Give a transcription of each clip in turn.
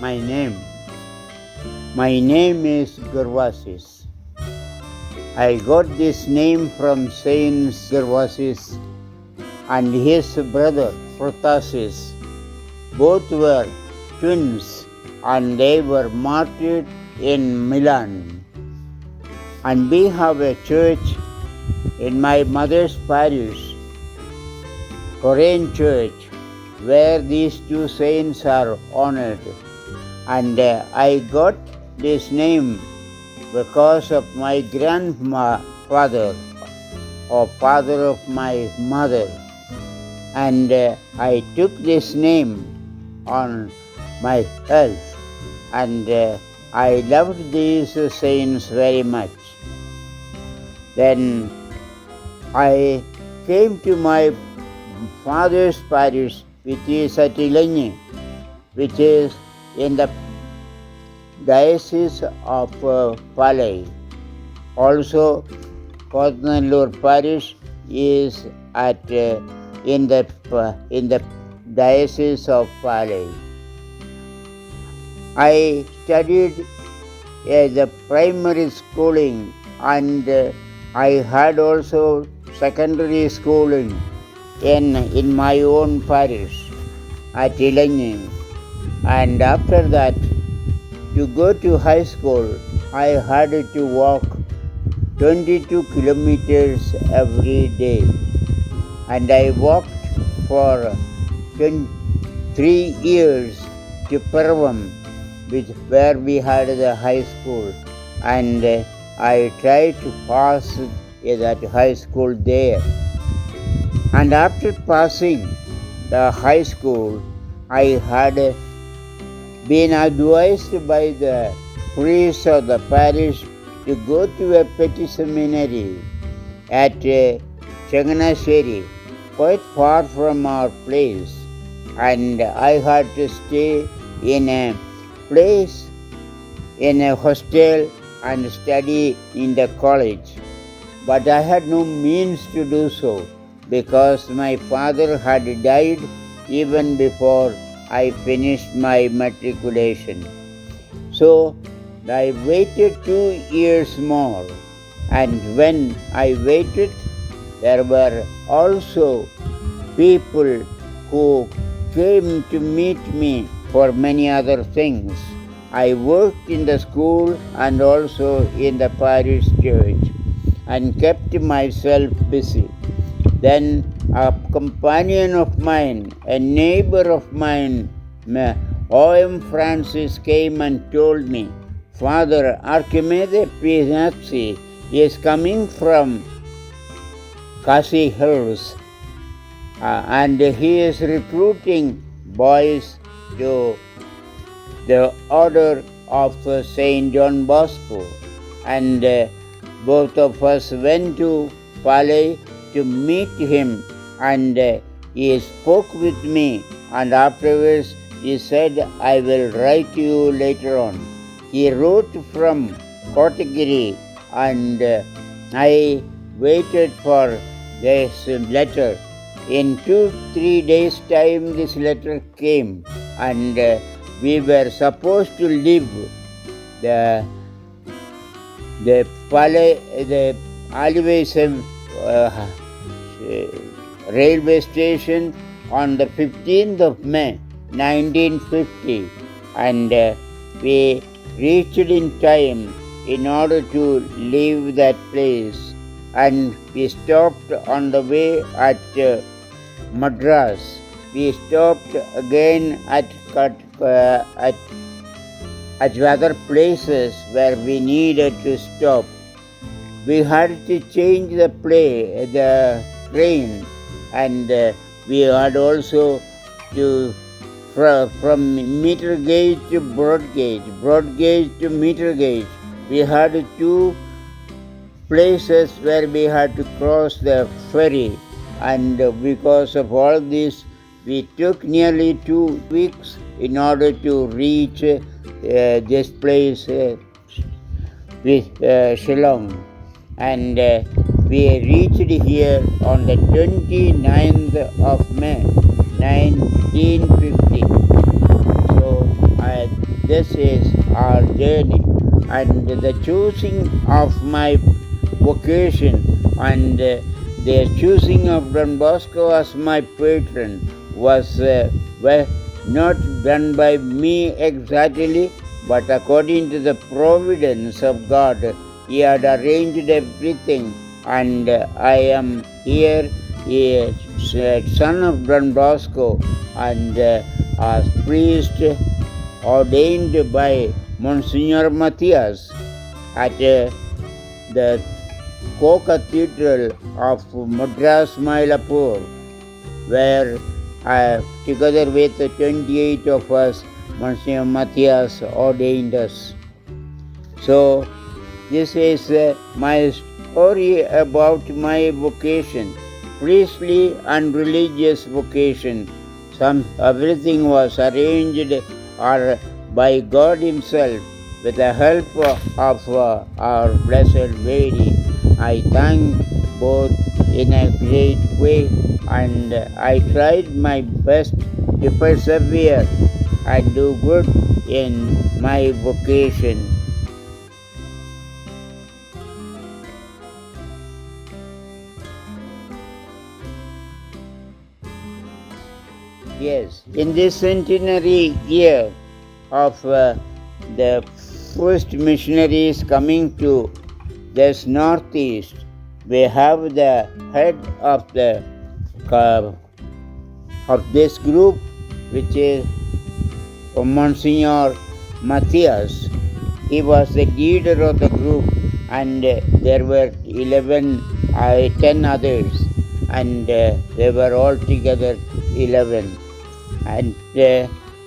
my name. My name is Gervasius. I got this name from Saint Gervasius and his brother Protasis. Both were twins and they were martyred in Milan. And we have a church in my mother's parish, Korean church, where these two saints are honored. And I got this name because of my grandfather or father of my mother. And I took this name on myself, and I loved these saints very much. Then I came to my father's parish, which is at Shillong, which is in the diocese of Blei. Also, Kozhuppathadam parish is in the diocese of Blei. I studied the primary schooling, and I had also secondary schooling in my own parish at Shillong. And after that, to go to high school, I had to walk 22 kilometers every day. And I walked for 3 years to Pervam, where we had the high school. And I tried to pass that high school there. And after passing the high school, I had been advised by the priest of the parish to go to a petty seminary at Changanasheri, quite far from our place. And I had to stay in a place, in a hostel, and study in the college. But I had no means to do so, because my father had died even before I finished my matriculation. So I waited 2 years more, and when I waited, there were also people who came to meet me for many other things. I worked in the school and also in the parish church and kept myself busy. Then a companion of mine, a neighbor of mine, O.M. Francis, came and told me, Father Archimede Pyniaid is coming from Kasi Hills, and he is recruiting boys to the order of Saint John Bosco. And both of us went to Blei to meet him, and he spoke with me, and afterwards he said, I will write to you later on. He wrote from Kotagiri, and I waited for this letter. In 2-3 days' time this letter came, and we were supposed to leave the railway station on the 15th of May 1950, and we reached in time in order to leave that place. And we stopped on the way at Madras. We stopped again at other places where we needed to stop. We had to change the train, and we had also to from meter gauge to broad gauge to meter gauge. We had 2 places where we had to cross the ferry, and because of all this, we took nearly 2 weeks in order to reach this place, Shillong. And we reached here on the 29th of May 1950. So this is our journey. And the choosing of my vocation and the choosing of Don Bosco as my patron was not done by me exactly, but according to the providence of God. He had arranged everything, and I am here, a son of Don Bosco, and as priest ordained by Monsignor Matthias at the co-cathedral of Madras Mylapore, where together with 28 of us, Monsignor Matthias ordained us. So this is my story about my vocation, priestly and religious vocation. Everything was arranged by God Himself with the help of our Blessed Lady. I thank both in a great way, and I tried my best to persevere and do good in my vocation. Yes, in this centenary year of the first missionaries coming to this northeast, we have the head of this group, which is Monsignor Matthias. He was the leader of the group, and there were 10 others, and they were altogether 11. And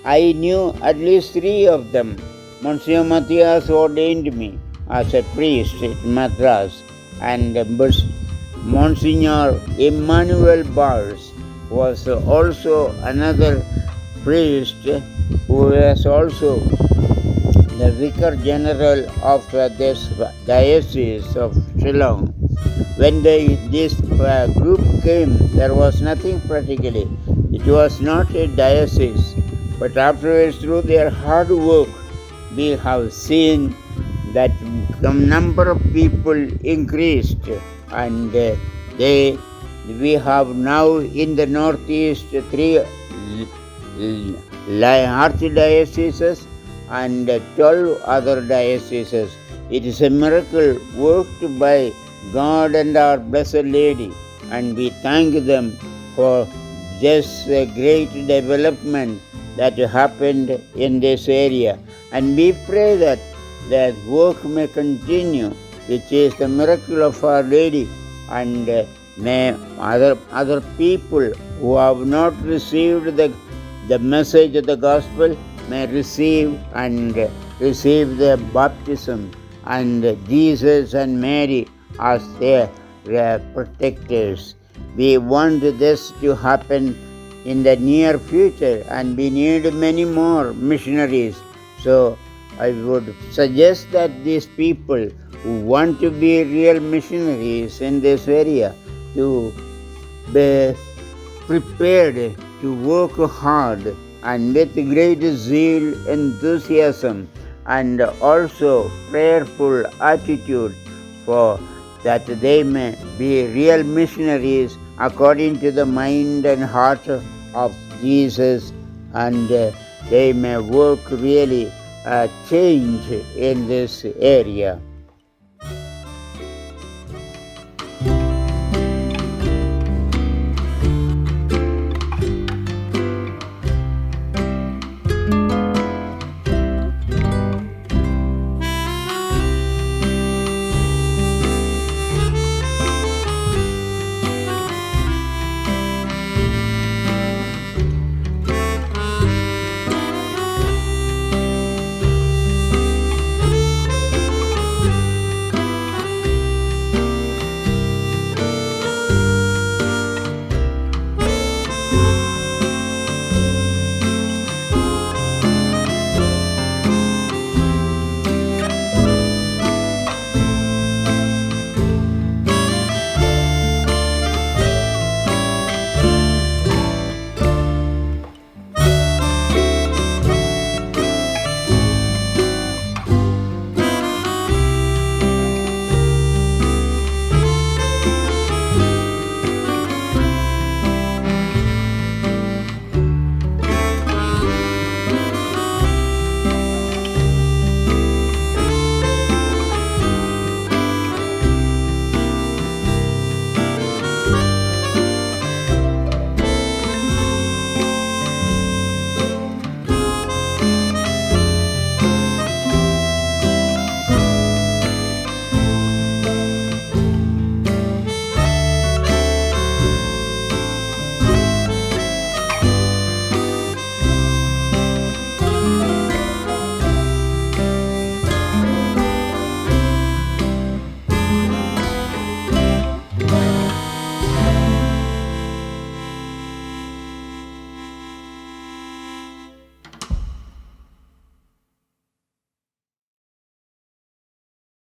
I knew at least 3 of them. Monsignor Matthias ordained me as a priest at Madras, and Monsignor Emmanuel Bars was also another priest who was also the Vicar General of this diocese of Shillong. When this group came, there was nothing practically. It was not a diocese, but afterwards, through their hard work, we have seen that the number of people increased, and we have now in the northeast 3 archdioceses and 12 other dioceses. It is a miracle worked by God and our Blessed Lady, and we thank them for this great development that happened in this area. And we pray that work may continue, which is the miracle of Our Lady, and may other people who have not received the message of the gospel may receive the baptism, and Jesus and Mary as their protectors. We want this to happen in the near future, and we need many more missionaries. So I would suggest that these people who want to be real missionaries in this area to be prepared to work hard and with great zeal, enthusiasm, and also prayerful attitude, for that they may be real missionaries according to the mind and heart of Jesus, and they may work really change in this area.